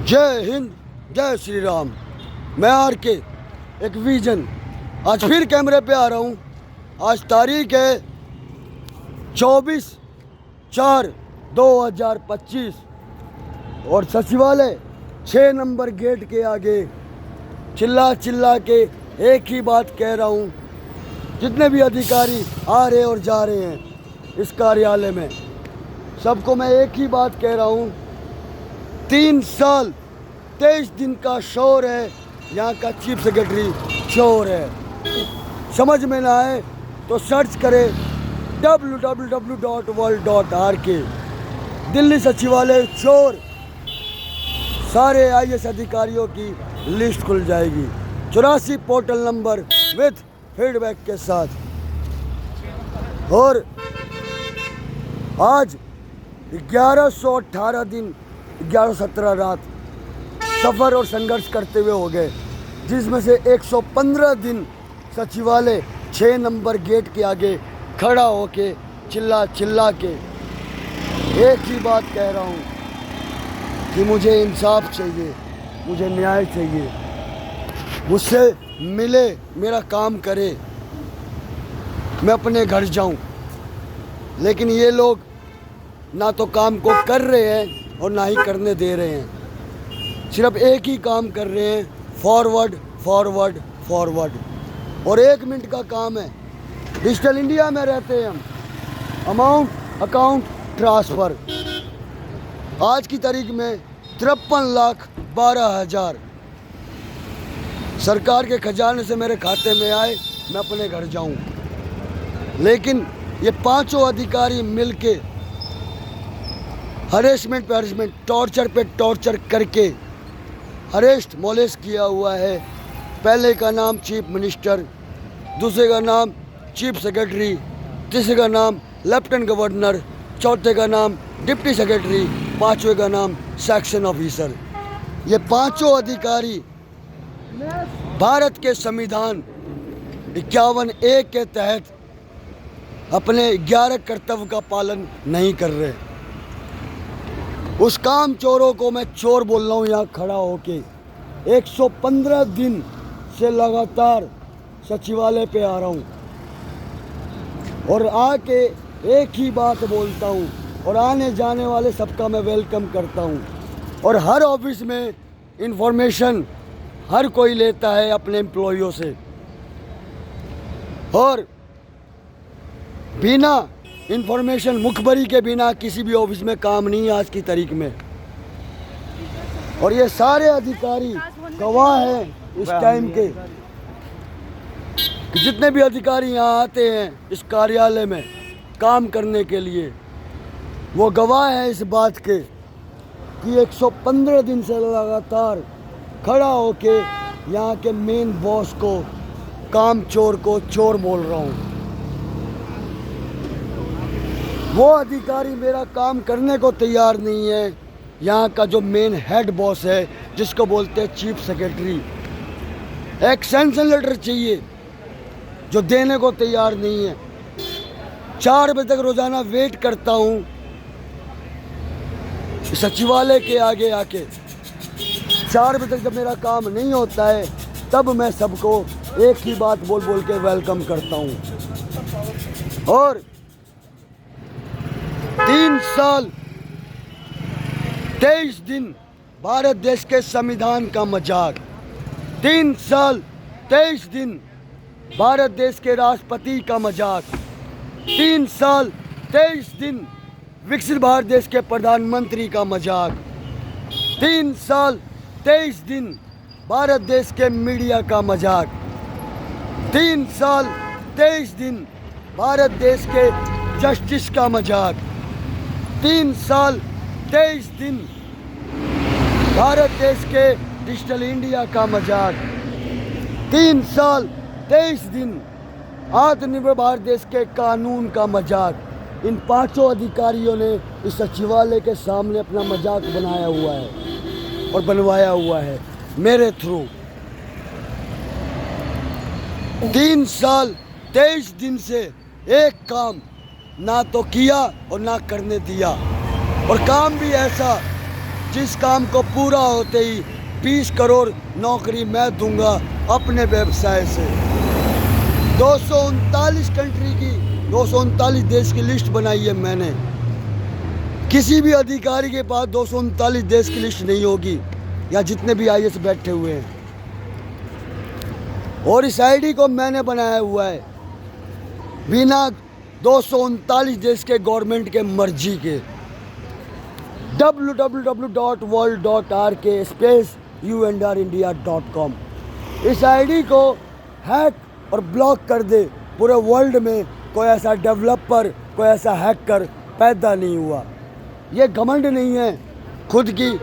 जय हिंद, जय श्री राम। मैं आर के एक विजन आज फिर कैमरे पे आ रहा हूँ। आज तारीख है 24/4/2025 और सचिवालय 6 नंबर गेट के आगे चिल्ला चिल्ला के एक ही बात कह रहा हूँ। जितने भी अधिकारी आ रहे और जा रहे हैं इस कार्यालय में, सबको मैं एक ही बात कह रहा हूँ। 3 साल 23 दिन का शोर है, यहाँ का चीफ सेक्रेटरी चोर है। समझ में ना आए तो सर्च करें www.world.rk। दिल्ली सचिवालय चोर, सारे IAS अधिकारियों की लिस्ट खुल जाएगी। 84 पोर्टल नंबर विथ फीडबैक के साथ। और आज 1118 दिन 1117 रात सफ़र और संघर्ष करते हुए हो गए, जिसमें से 115 दिन सचिवालय 6 नंबर गेट के आगे खड़ा होके चिल्ला चिल्ला के एक ही बात कह रहा हूँ कि मुझे इंसाफ चाहिए, मुझे न्याय चाहिए, मुझसे मिले, मेरा काम करे, मैं अपने घर जाऊँ। लेकिन ये लोग ना तो काम को कर रहे हैं और ना ही करने दे रहे हैं। सिर्फ एक ही काम कर रहे हैं, फॉरवर्ड फॉरवर्ड फॉरवर्ड। और 1 मिनट का काम है। डिजिटल इंडिया में रहते हैं हम। अमाउंट अकाउंट ट्रांसफ़र आज की तारीख में 53,12,000 सरकार के खजाने से मेरे खाते में आए, मैं अपने घर जाऊं। लेकिन ये पांचों अधिकारी मिलके हरेसमेंट पे हरेसमेंट, टॉर्चर पे टॉर्चर करके अरेस्ट मोलेस्ट किया हुआ है। पहले का नाम चीफ मिनिस्टर, दूसरे का नाम चीफ सेक्रेटरी, तीसरे का नाम लेफ्टिनेंट गवर्नर, चौथे का नाम डिप्टी सेक्रेटरी, पांचवें का नाम सेक्शन ऑफिसर। ये पांचों अधिकारी भारत के संविधान 51A के तहत अपने 11 कर्तव्य का पालन नहीं कर रहे। उस काम चोरों को मैं चोर बोल रहा हूँ यहाँ खड़ा होके। 115 दिन से लगातार सचिवालय पे आ रहा हूँ और आके एक ही बात बोलता हूँ और आने जाने वाले सबका मैं वेलकम करता हूँ। और हर ऑफिस में इंफॉर्मेशन हर कोई लेता है अपने एम्प्लॉइयों से, और बिना इंफॉर्मेशन मुखबरी के बिना किसी भी ऑफिस में काम नहीं है आज की तारीख में। और ये सारे अधिकारी गवाह हैं इस टाइम के। जितने भी अधिकारी यहाँ आते हैं इस कार्यालय में काम करने के लिए, वो गवाह हैं इस बात के कि 115 दिन से लगातार खड़ा होके यहाँ के मेन बॉस को, काम चोर को चोर बोल रहा हूँ। वो अधिकारी मेरा काम करने को तैयार नहीं है। यहाँ का जो मेन हेड बॉस है, जिसको बोलते हैं चीफ सेक्रेटरी, एक सैंक्शन लेटर चाहिए जो देने को तैयार नहीं है। 4 बजे तक रोजाना वेट करता हूँ सचिवालय के आगे आके। 4 बजे तक जब मेरा काम नहीं होता है तब मैं सबको एक ही बात बोल बोल के वेलकम करता हूँ। और 3 साल 23 दिन भारत देश के संविधान का मजाक, 3 साल 23 दिन भारत देश के राष्ट्रपति का मजाक, 3 साल 23 दिन विकसित भारत देश के प्रधानमंत्री का मजाक, 3 साल 23 दिन भारत देश के मीडिया का मजाक, 3 साल 23 दिन भारत देश के जस्टिस का मजाक, 3 साल 23 दिन भारत देश के डिजिटल इंडिया का मजाक, 3 साल 23 दिन आत्मनिर्भर भारत देश के कानून का मजाक। इन पांचों अधिकारियों ने इस सचिवालय के सामने अपना मजाक बनाया हुआ है और बनवाया हुआ है मेरे थ्रू। 3 साल 23 दिन से एक काम ना तो किया और ना करने दिया। और काम भी ऐसा जिस काम को पूरा होते ही 20 करोड़ नौकरी मैं दूंगा अपने व्यवसाय से। 239 कंट्री की 239 देश की लिस्ट बनाई है मैंने। किसी भी अधिकारी के पास 239 देश की लिस्ट नहीं होगी, या जितने भी IAS बैठे हुए हैं। और इस आईडी को मैंने बनाया हुआ है बिना 239 देश के गवर्नमेंट के मर्जी के। www.world.rk/you&india.com। इस आईडी को हैक और ब्लॉक कर दे, पूरे वर्ल्ड में कोई ऐसा डेवलपर, कोई ऐसा हैकर पैदा नहीं हुआ। ये घमंड नहीं है, खुद की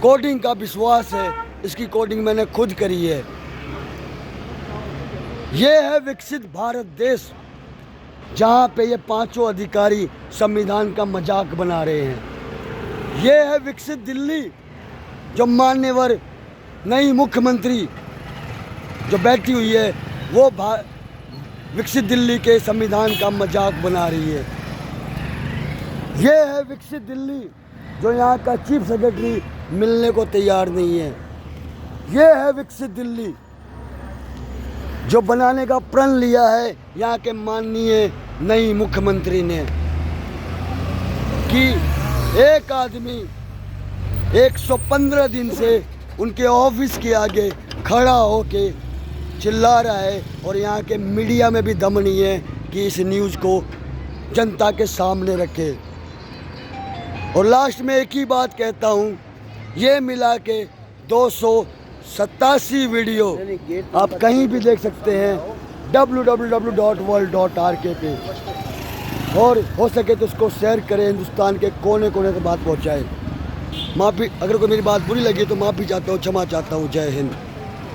कोडिंग का विश्वास है। इसकी कोडिंग मैंने खुद करी है। ये है विकसित भारत देश, जहाँ पे ये पांचों अधिकारी संविधान का मजाक बना रहे हैं। ये है विकसित दिल्ली, जो मान्यवर नई मुख्यमंत्री जो बैठी हुई है वो विकसित दिल्ली के संविधान का मजाक बना रही है। ये है विकसित दिल्ली, जो यहाँ का चीफ सेक्रेटरी मिलने को तैयार नहीं है। ये है विकसित दिल्ली, जो बनाने का प्रण लिया है यहाँ के माननीय नई मुख्यमंत्री ने, कि एक आदमी 115 दिन से उनके ऑफिस के आगे खड़ा होके चिल्ला रहा है, और यहाँ के मीडिया में भी दम नहीं है कि इस न्यूज़ को जनता के सामने रखे। और लास्ट में एक ही बात कहता हूँ, ये मिला के 287 वीडियो आप कहीं भी देख सकते हैं www.world.rk पे। और हो सके तो उसको शेयर करें, हिंदुस्तान के कोने कोने तक बात पहुँचाएँ। माफ़ी, अगर कोई मेरी बात बुरी लगी तो माफ़ी चाहता हूँ, क्षमा चाहता हूँ। जय हिंद।